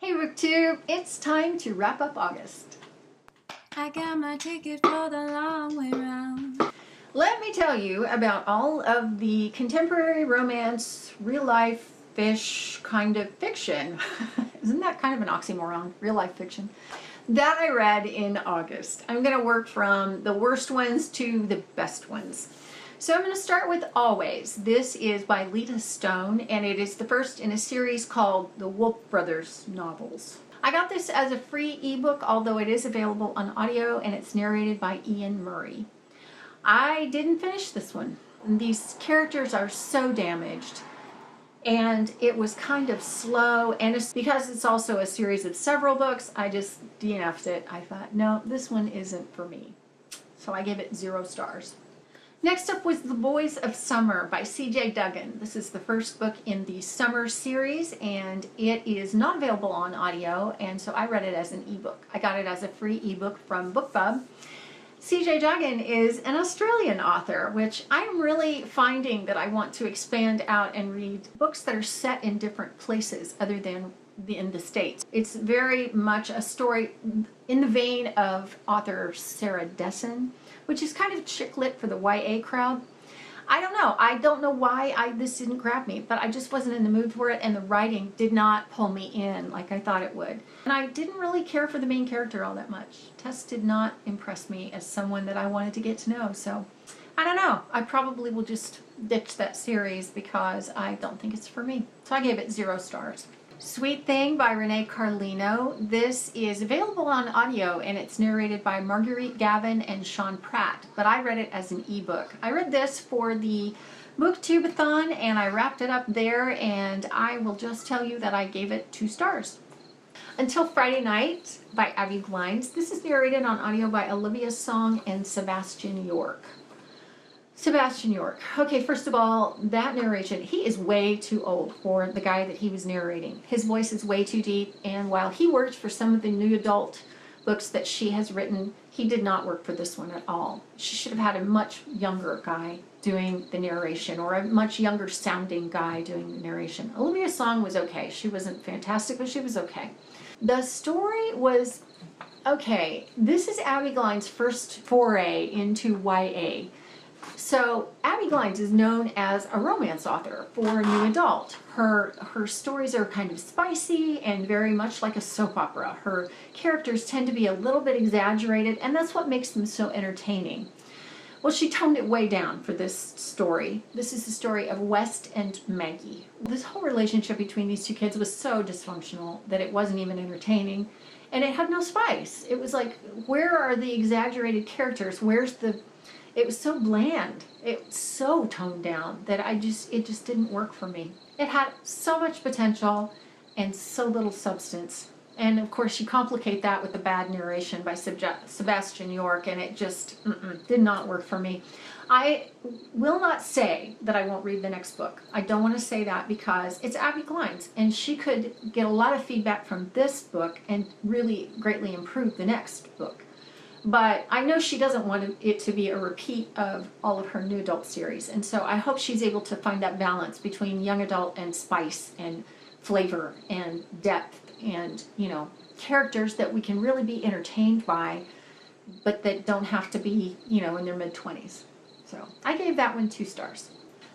Hey Booktube, it's time to wrap up August. I got my ticket for the long way round. Let me tell you about all of the contemporary romance, real-life-ish kind of fiction. Isn't that kind of an oxymoron? Real-life fiction. That I read in August. I'm going to work from the worst ones to the best ones. So I'm going to start with Always. This is by Lita Stone, and it is the first in a series called the Wolfe Brothers novels. I got this as a free ebook, although it is available on audio, and it's narrated by Ian Murray. I didn't finish this one. These characters are so damaged, and it was kind of slow, and it's because it's also a series of several books, I just DNF'd it. I thought, no, this one isn't for me. So I gave it 0 stars. Next up was The Boys of Summer by C.J. Duggan. This is the first book in the Summer series, and it is not available on audio, and so I read it as an ebook. I got it as a free ebook from BookBub. C.J. Duggan is an Australian author, which I'm really finding that I want to expand out and read books that are set in different places other than in the States. It's very much a story in the vein of author Sarah Dessen, which is kind of chick lit for the YA crowd. I don't know why this didn't grab me, but I just wasn't in the mood for it, and the writing did not pull me in like I thought it would. And I didn't really care for the main character all that much. Tess did not impress me as someone that I wanted to get to know, so I don't know. I probably will just ditch that series because I don't think it's for me. So I gave it 0 stars. Sweet Thing by Renee Carlino. This is available on audio, and it's narrated by Marguerite, Gavin, and Sean Pratt, but I read it as an ebook. I read this for the Booktube-a-thon, and I wrapped it up there, and I will just tell you that I gave it 2 stars. Until Friday Night by Abbi Glines. This is narrated on audio by Olivia Song and Sebastian York. Sebastian York. Okay, first of all, that narration, he is way too old for the guy that he was narrating. His voice is way too deep, and while he worked for some of the new adult books that she has written, he did not work for this one at all. She should have had a much younger guy doing the narration, or a much younger sounding guy doing the narration. Olivia's song was okay. She wasn't fantastic, but she was okay. The story was okay. This is Abbi Glines' first foray into YA. So Abbi Glines is known as a romance author for new adult. Her stories are kind of spicy and very much like a soap opera. Her characters tend to be a little bit exaggerated, and that's what makes them so entertaining. Well, she toned it way down for this story. This is the story of West and Maggie. This whole relationship between these two kids was so dysfunctional that it wasn't even entertaining, and it had no spice. It was like, where are the exaggerated characters? It was so bland. It was so toned down that it just didn't work for me. It had so much potential and so little substance. And of course you complicate that with the bad narration by Sebastian York, and it just did not work for me. I will not say that I won't read the next book. I don't want to say that because it's Abbi Glines, and she could get a lot of feedback from this book and really greatly improve the next book. But I know she doesn't want it to be a repeat of all of her new adult series. And so I hope she's able to find that balance between young adult and spice and flavor and depth and, characters that we can really be entertained by, but that don't have to be, in their mid-20s. So I gave that one 2 stars.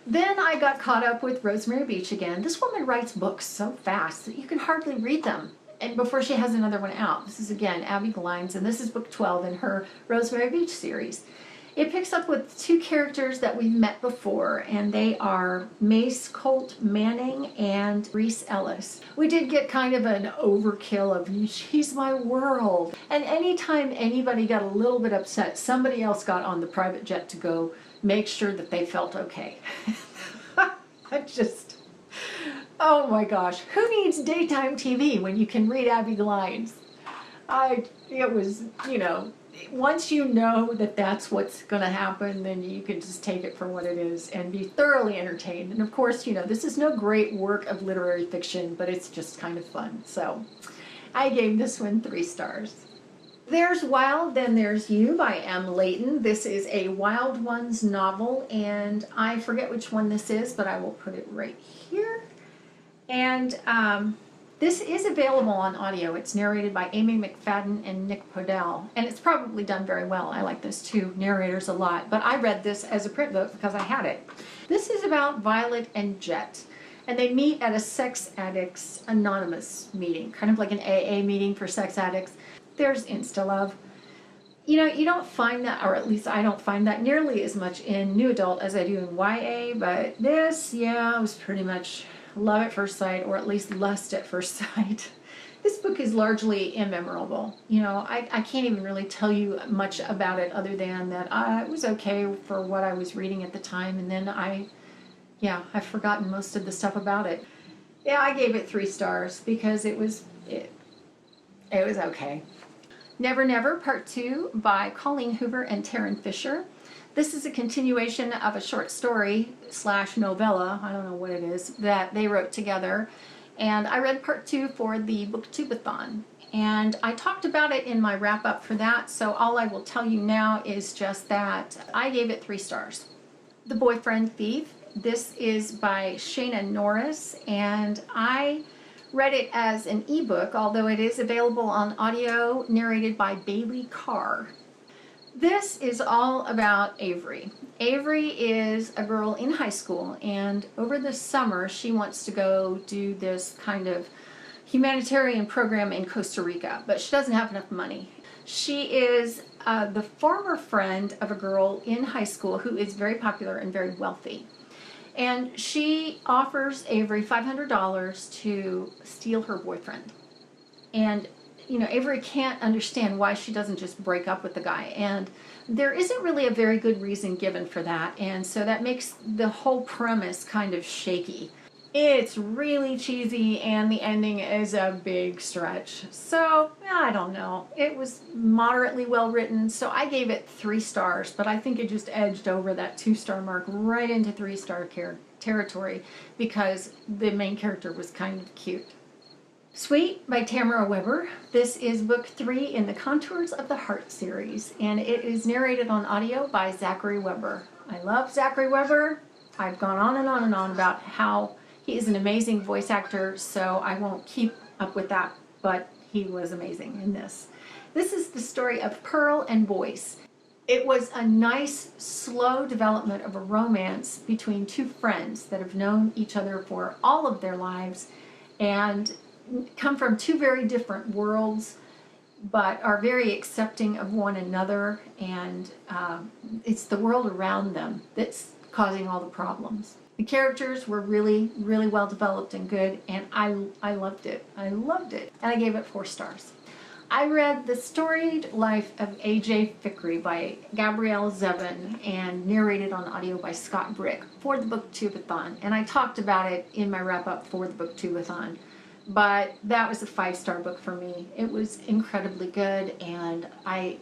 Then I got caught up with Rosemary Beach again. This woman writes books so fast that you can hardly read them. And before she has another one out. This is again Abbi Glines, and this is book 12 in her Rosemary Beach series. It picks up with 2 characters that we've met before, and they are Mace Colt Manning and Reese Ellis. We did get kind of an overkill of she's my world, and anytime anybody got a little bit upset, somebody else got on the private jet to go make sure that they felt okay. Oh my gosh, who needs daytime TV when you can read Abbi Glines? It was, once you know that that's what's going to happen, then you can just take it for what it is and be thoroughly entertained. And of course, this is no great work of literary fiction, but it's just kind of fun. So I gave this one 3 stars. There's Wild, Then There's You by M. Layton. This is a Wild Ones novel, and I forget which one this is, but I will put it right here. And This is available on audio. It's narrated by Amy McFadden and Nick Podell, and it's probably done very well. I like those two narrators a lot, but I read this as a print book because I had it. This is about Violet and Jet, and they meet at a sex addicts anonymous meeting, kind of like an AA meeting for sex addicts. There's insta-love. You know, you don't find that, or at least I don't find that nearly as much in new adult as I do in YA, but this, yeah, was pretty much love at first sight, or at least lust at first sight. This book is largely immemorable. You know, I can't even really tell you much about it other than that it was okay for what I was reading at the time, and then I've forgotten most of the stuff about it. Yeah, I gave it 3 stars because it was okay. Never Never Part 2 by Colleen Hoover and Taryn Fisher. This is a continuation of a short story / novella, I don't know what it is, that they wrote together. And I read Part 2 for the Booktubeathon. And I talked about it in my wrap-up for that, so all I will tell you now is just that I gave it 3 stars. The Boyfriend Thief. This is by Shayna Norris, and I read it as an ebook, although it is available on audio, narrated by Bailey Carr. This is all about Avery. Avery is a girl in high school, and over the summer she wants to go do this kind of humanitarian program in Costa Rica, but she doesn't have enough money. She is the former friend of a girl in high school who is very popular and very wealthy. And she offers Avery $500 to steal her boyfriend. And, you know, Avery can't understand why she doesn't just break up with the guy. And there isn't really a very good reason given for that. And so that makes the whole premise kind of shaky. It's really cheesy, and the ending is a big stretch. So, I don't know. It was moderately well written, so I gave it 3 stars, but I think it just edged over that 2-star mark right into 3-star territory because the main character was kind of cute. Sweet by Tamara Weber. This is book 3 in the Contours of the Heart series, and it is narrated on audio by Zachary Weber. I love Zachary Weber. I've gone on and on and on about how he is an amazing voice actor, so I won't keep up with that, but he was amazing in this. This is the story of Pearl and Boyce. It was a nice, slow development of a romance between 2 friends that have known each other for all of their lives and come from 2 very different worlds, but are very accepting of one another, and it's the world around them that's causing all the problems. The characters were really, really well developed and good, and I loved it. I loved it, and I gave it 4 stars. I read The Storied Life of A.J. Fikry by Gabrielle Zevin and narrated on audio by Scott Brick for the Booktubeathon, and I talked about it in my wrap-up for the Booktubeathon, but that was a 5-star book for me. It was incredibly good, and I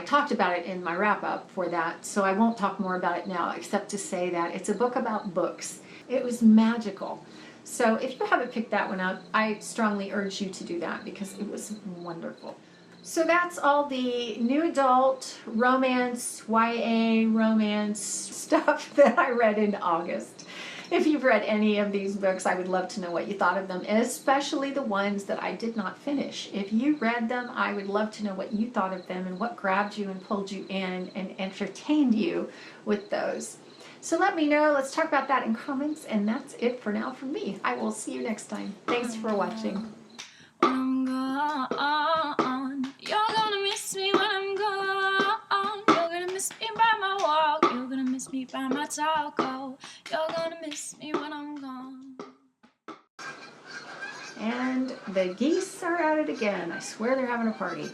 talked about it in my wrap-up for that, so I won't talk more about it now except to say that it's a book about books. It was magical. So if you haven't picked that one up, I strongly urge you to do that because it was wonderful. So that's all the new adult romance, YA romance stuff that I read in August. If you've read any of these books, I would love to know what you thought of them, especially the ones that I did not finish. If you read them, I would love to know what you thought of them and what grabbed you and pulled you in and entertained you with those. So let me know. Let's talk about that in comments, and that's it for now from me. I will see you next time. Thanks for watching. When I'm gone, you're gonna miss me when I'm gone. You're gonna miss me by my walk. You're gonna miss me by my taco. You're gonna miss me when I'm gone. And the geese are at it again. I swear they're having a party.